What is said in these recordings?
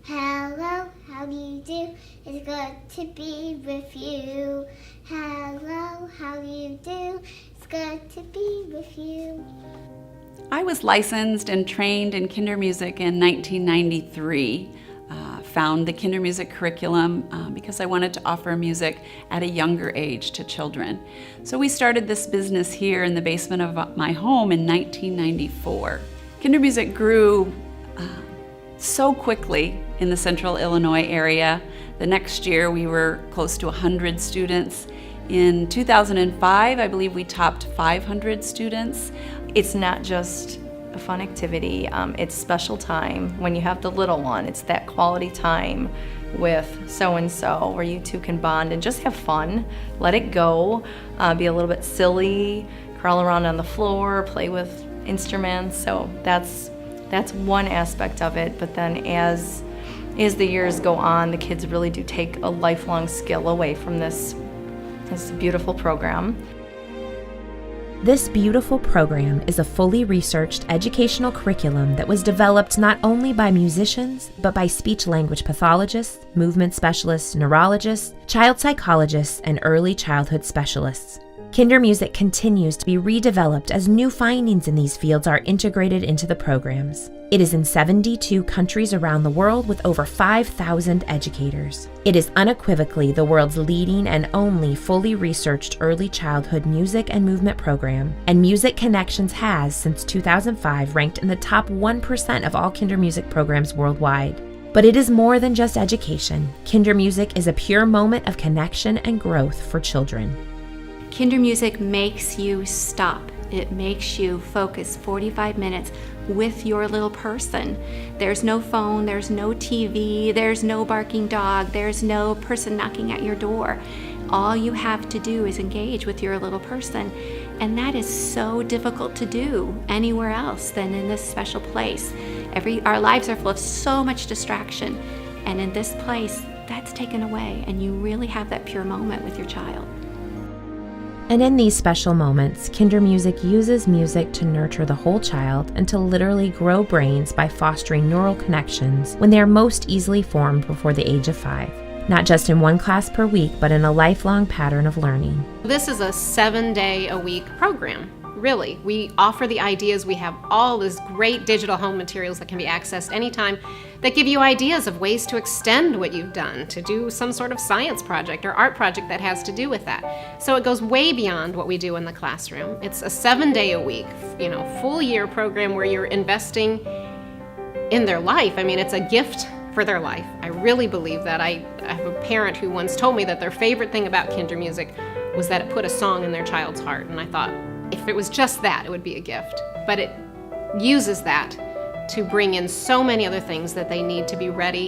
Hello, how do you do? It's good to be with you. Hello, how do you do? It's good to be with you. I was licensed and trained in Kindermusik in 1993. Found the Kindermusik curriculum because I wanted to offer music at a younger age to children. So we started this business here in the basement of my home in 1994. Kindermusik grew so quickly in the central Illinois area. The next year we were close to 100 students. In 2005, I believe we topped 500 students. It's not just a fun activity, it's special time when you have the little one. It's that quality time with so-and-so where you two can bond and just have fun, let it go, be a little bit silly, crawl around on the floor, play with instruments. So that's one aspect of it. But then as the years go on, the kids really do take a lifelong skill away from this beautiful program. This beautiful program is a fully researched educational curriculum that was developed not only by musicians, but by speech-language pathologists, movement specialists, neurologists, child psychologists, and early childhood specialists. Kindermusik continues to be redeveloped as new findings in these fields are integrated into the programs. It is in 72 countries around the world with over 5,000 educators. It is unequivocally the world's leading and only fully researched early childhood music and movement program, and Music Connections has, since 2005, ranked in the top 1% of all Kindermusik programs worldwide. But it is more than just education. Kindermusik is a pure moment of connection and growth for children. Kindermusik makes you stop. It makes you focus 45 minutes with your little person. There's no phone, there's no TV, there's no barking dog, there's no person knocking at your door. All you have to do is engage with your little person. And that is so difficult to do anywhere else than in this special place. Our lives are full of so much distraction. And in this place, that's taken away. And you really have that pure moment with your child. And in these special moments, Kindermusik uses music to nurture the whole child and to literally grow brains by fostering neural connections when they are most easily formed before the age of 5. Not just in one class per week, but in a lifelong pattern of learning. This is a 7-day-a-week program. Really, we offer the ideas. We have all this great digital home materials that can be accessed anytime that give you ideas of ways to extend what you've done, to do some sort of science project or art project that has to do with that. So it goes way beyond what we do in the classroom. It's a 7-day-a-week, full year program where you're investing in their life. I mean, it's a gift for their life. I really believe that. I have a parent who once told me that their favorite thing about Kindermusik was that it put a song in their child's heart, and I thought, if it was just that, it would be a gift. But it uses that to bring in so many other things that they need to be ready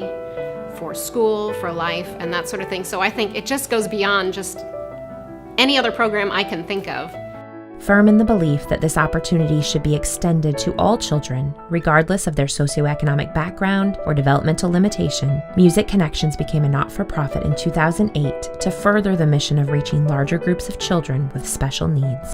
for school, for life, and that sort of thing. So I think it just goes beyond just any other program I can think of. Firm in the belief that this opportunity should be extended to all children, regardless of their socioeconomic background or developmental limitation, Music Connections became a not-for-profit in 2008 to further the mission of reaching larger groups of children with special needs.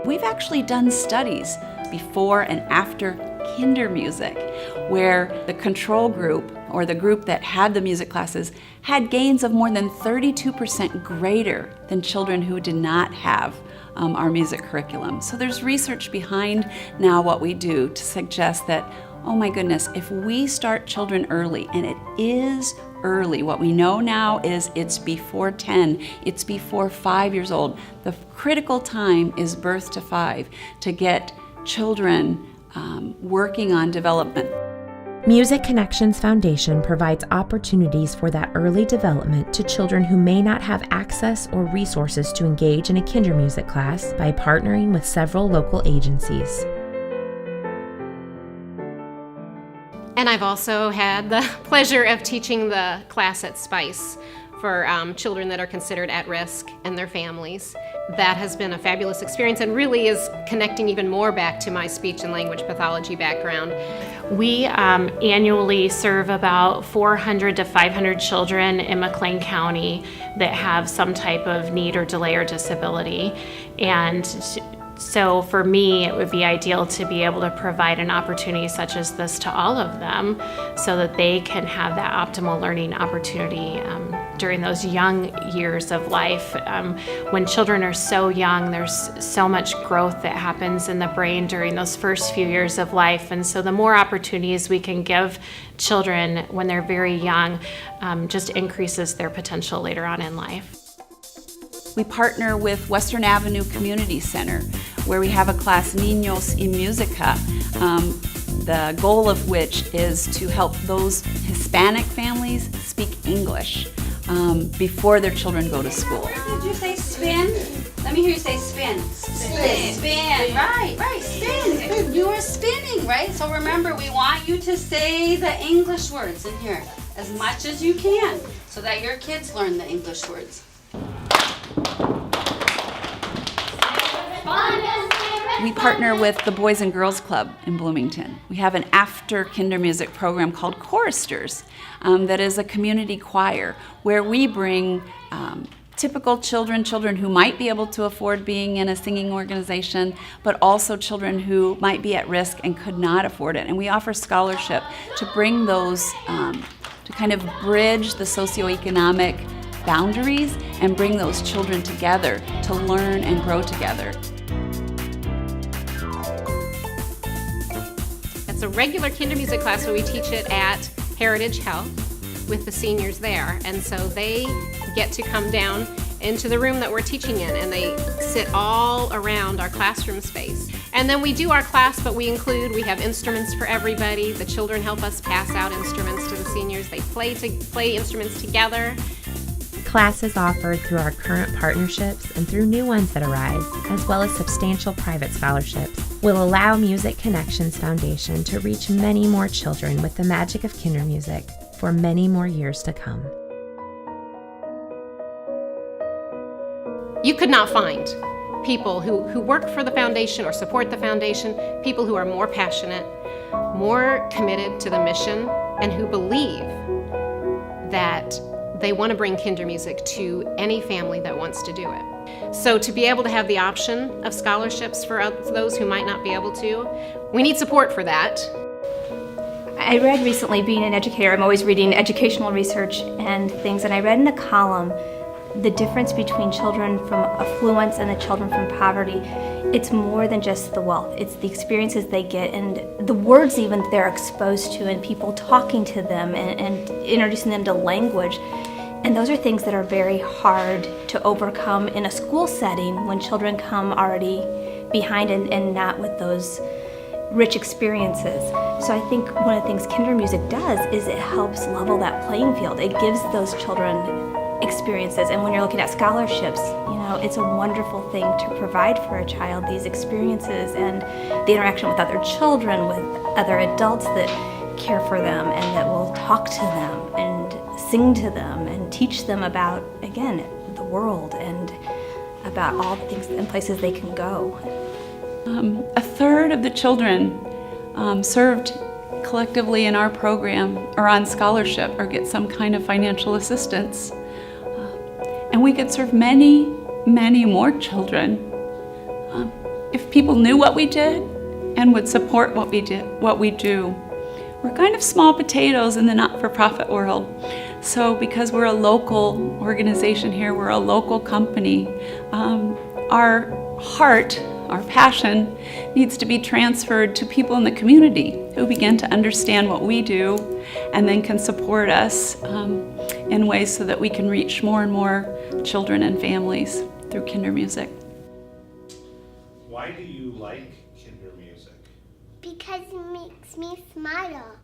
We've actually done studies before and after Kindermusik, where the control group, or the group that had the music classes, had gains of more than 32% greater than children who did not have our music curriculum. So there's research behind now what we do to suggest that, oh my goodness, if we start children early, and it is early. What we know now is it's before 10, it's before 5 years old. The critical time is birth to 5 to get children working on development. Music Connections Foundation provides opportunities for that early development to children who may not have access or resources to engage in a Kindermusik class by partnering with several local agencies. And I've also had the pleasure of teaching the class at Spice for children that are considered at risk and their families. That has been a fabulous experience and really is connecting even more back to my speech and language pathology background. We annually serve about 400 to 500 children in McLean County that have some type of need or delay or disability. And So for me, it would be ideal to be able to provide an opportunity such as this to all of them so that they can have that optimal learning opportunity during those young years of life. When children are so young, there's so much growth that happens in the brain during those first few years of life. And so the more opportunities we can give children when they're very young just increases their potential later on in life. We partner with Western Avenue Community Center, where we have a class, Niños y Música, the goal of which is to help those Hispanic families speak English before their children go to school. Did you say spin? Let me hear you say spin. Spin. Right, spin. You are spinning, right? So remember, we want you to say the English words in here as much as you can so that your kids learn the English words. We partner with the Boys and Girls Club in Bloomington. We have an after Kindermusik program called Choristers that is a community choir where we bring typical children who might be able to afford being in a singing organization, but also children who might be at risk and could not afford it. And we offer scholarship to bring those, to kind of bridge the socioeconomic boundaries and bring those children together to learn and grow together. It's a regular Kindermusik class, so we teach it at Heritage Health with the seniors there. And so they get to come down into the room that we're teaching in, and they sit all around our classroom space. And then we do our class, but we have instruments for everybody. The children help us pass out instruments to the seniors. They play instruments together. Classes offered through our current partnerships and through new ones that arise, as well as substantial private scholarships, will allow Music Connections Foundation to reach many more children with the magic of Kindermusik for many more years to come. You could not find people who work for the foundation or support the foundation, people who are more passionate, more committed to the mission, and who believe that they want to bring Kindermusik to any family that wants to do it. So to be able to have the option of scholarships for those who might not be able to, we need support for that. I read recently, being an educator, I'm always reading educational research and things, and I read in a column the difference between children from affluence and the children from poverty. It's more than just the wealth. It's the experiences they get and the words even they're exposed to and people talking to them and introducing them to language. And those are things that are very hard to overcome in a school setting when children come already behind and not with those rich experiences. So I think one of the things Kindermusik does is it helps level that playing field. It gives those children experiences, and when you're looking at scholarships, it's a wonderful thing to provide for a child these experiences and the interaction with other children, with other adults that care for them and that will talk to them and sing to them and teach them about, again, the world and about all the things and places they can go. A third of the children served collectively in our program are on scholarship or get some kind of financial assistance. And we could serve many, many more children if people knew what we did and would support what we do. We're kind of small potatoes in the not-for-profit world. So because we're a local organization here, we're a local company, our heart, our passion needs to be transferred to people in the community who begin to understand what we do and then can support us in ways so that we can reach more and more children and families through Kindermusik. Why do you like Kindermusik? Because it makes me smile.